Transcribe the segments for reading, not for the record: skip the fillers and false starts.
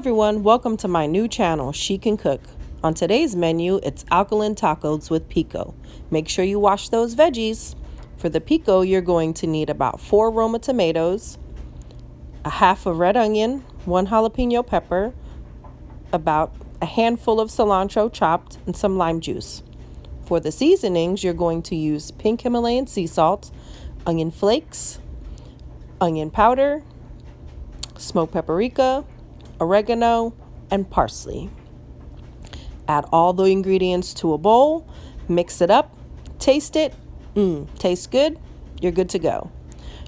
everyone, welcome to my new channel, She Can Cook. On today's menu, it's alkaline tacos with pico. Make sure you wash those veggies. For the pico, you're going to need about 4 Roma tomatoes, a half a red onion, 1 jalapeno pepper, about a handful of cilantro chopped, and some lime juice. For the seasonings, you're going to use pink Himalayan sea salt, onion flakes, onion powder, smoked paprika, oregano, and parsley. Add all the ingredients to a bowl, mix it up, taste it. Tastes good, you're good to go.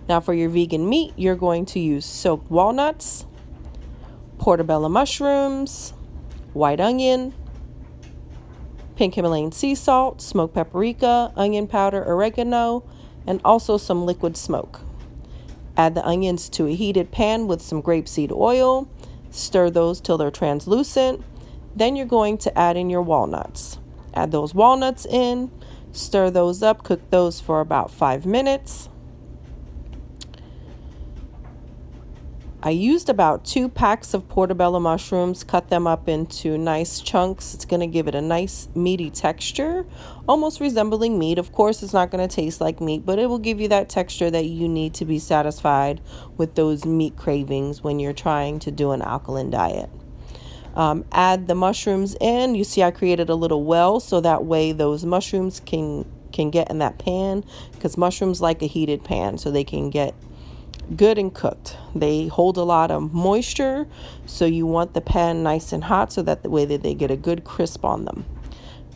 Now for your vegan meat, you're going to use soaked walnuts, portobello mushrooms, white onion, pink Himalayan sea salt, smoked paprika, onion powder, oregano, and also some liquid smoke. Add the onions to a heated pan with some grapeseed oil. Stir those till they're translucent. Then you're going to add in your walnuts. Add those walnuts in, stir those up, cook those for about 5 minutes. I used about 2 packs of portobello mushrooms, cut them up into nice chunks. It's going to give it a nice meaty texture, almost resembling meat. Of course, it's not going to taste like meat, but it will give you that texture that you need to be satisfied with those meat cravings when you're trying to do an alkaline diet. Add the mushrooms in. You see I created a little well so that way those mushrooms can get in that pan, because mushrooms like a heated pan so they can get good and cooked. They hold a lot of moisture, so you want the pan nice and hot so that the way that they get a good crisp on them.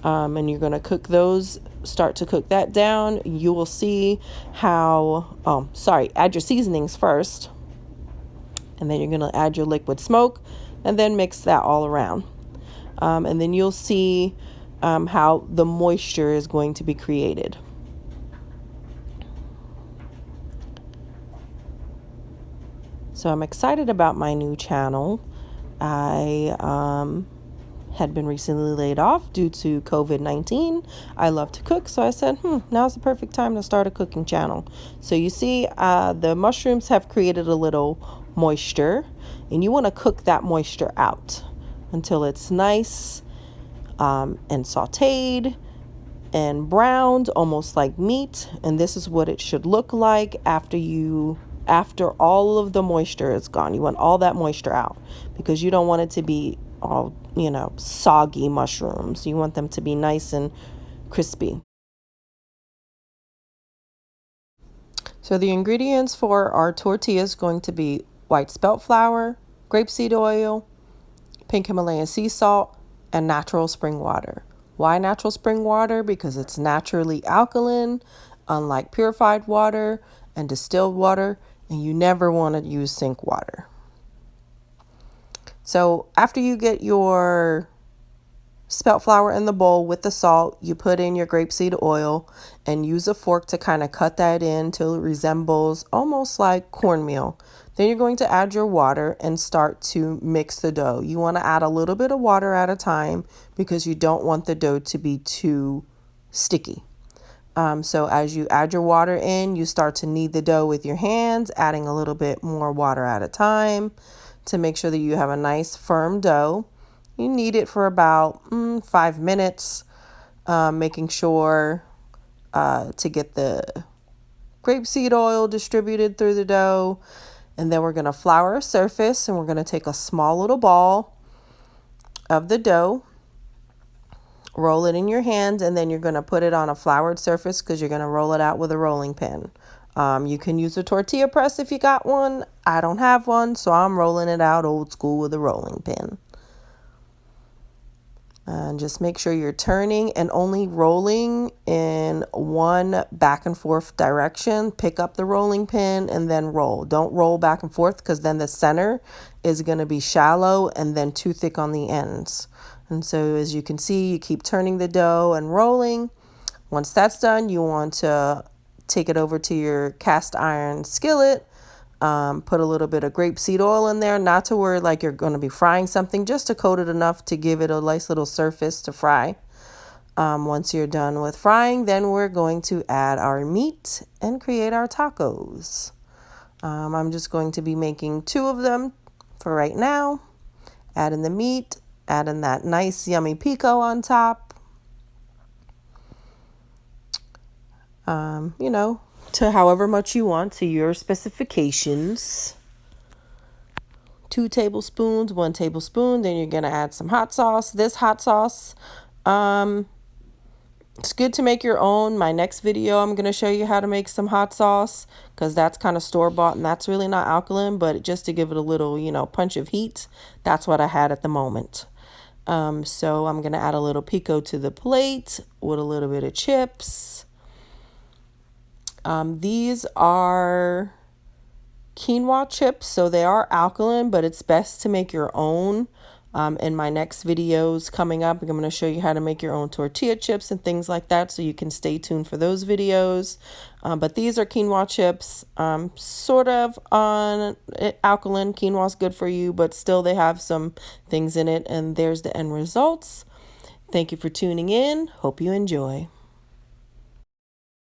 And you're going to cook those, start to cook that down. You will see how, add your seasonings first, and then you're going to add your liquid smoke and then mix that all around. And then you'll see how the moisture is going to be created. So I'm excited about my new channel. I had been recently laid off due to COVID-19. I love to cook, so I said, now's the perfect time to start a cooking channel. So you see the mushrooms have created a little moisture, and you want to cook that moisture out until it's nice and sauteed and browned, almost like meat. And this is what it should look like after all of the moisture is gone. You want all that moisture out because you don't want it to be all, soggy mushrooms. You want them to be nice and crispy. So the ingredients for our tortilla is going to be white spelt flour, grapeseed oil, pink Himalayan sea salt, and natural spring water. Why natural spring water? Because it's naturally alkaline, unlike purified water and distilled water, and you never want to use sink water. So after you get your spelt flour in the bowl with the salt, you put in your grapeseed oil and use a fork to kind of cut that in till it resembles almost like cornmeal. Then you're going to add your water and start to mix the dough. You want to add a little bit of water at a time because you don't want the dough to be too sticky. So as you add your water in, you start to knead the dough with your hands, adding a little bit more water at a time to make sure that you have a nice firm dough. You knead it for about 5 minutes, making sure to get the grapeseed oil distributed through the dough. And then we're going to flour a surface, and we're going to take a small little ball of the dough, roll it in your hand, and then you're going to put it on a floured surface because you're going to roll it out with a rolling pin. You can use a tortilla press if you got one. I don't have one, so I'm rolling it out old school with a rolling pin. And just make sure you're turning and only rolling in one back and forth direction. Pick up the rolling pin and then roll. Don't roll back and forth because then the center is going to be shallow and then too thick on the ends. And so as you can see, you keep turning the dough and rolling. Once that's done, you want to take it over to your cast iron skillet. Put a little bit of grapeseed oil in there, not to where like you're going to be frying something, just to coat it enough to give it a nice little surface to fry. Once you're done with frying, then we're going to add our meat and create our tacos. I'm just going to be making 2 of them for right now. Add in the meat, add in that nice yummy pico on top. You know, to however much you want, to your specifications. 2 tablespoons, 1 tablespoon. Then you're going to add some hot sauce. This hot sauce, it's good to make your own. My next video, I'm going to show you how to make some hot sauce because that's kind of store-bought and that's really not alkaline, but just to give it a little, you know, punch of heat, that's what I had at the moment. So I'm going to add a little pico to the plate with a little bit of chips. These are quinoa chips, so they are alkaline, but it's best to make your own. In my next videos coming up, I'm going to show you how to make your own tortilla chips and things like that, so you can stay tuned for those videos. But these are quinoa chips, sort of on alkaline. Quinoa is good for you, but still they have some things in it, and there's the end results. Thank you for tuning in. Hope you enjoy.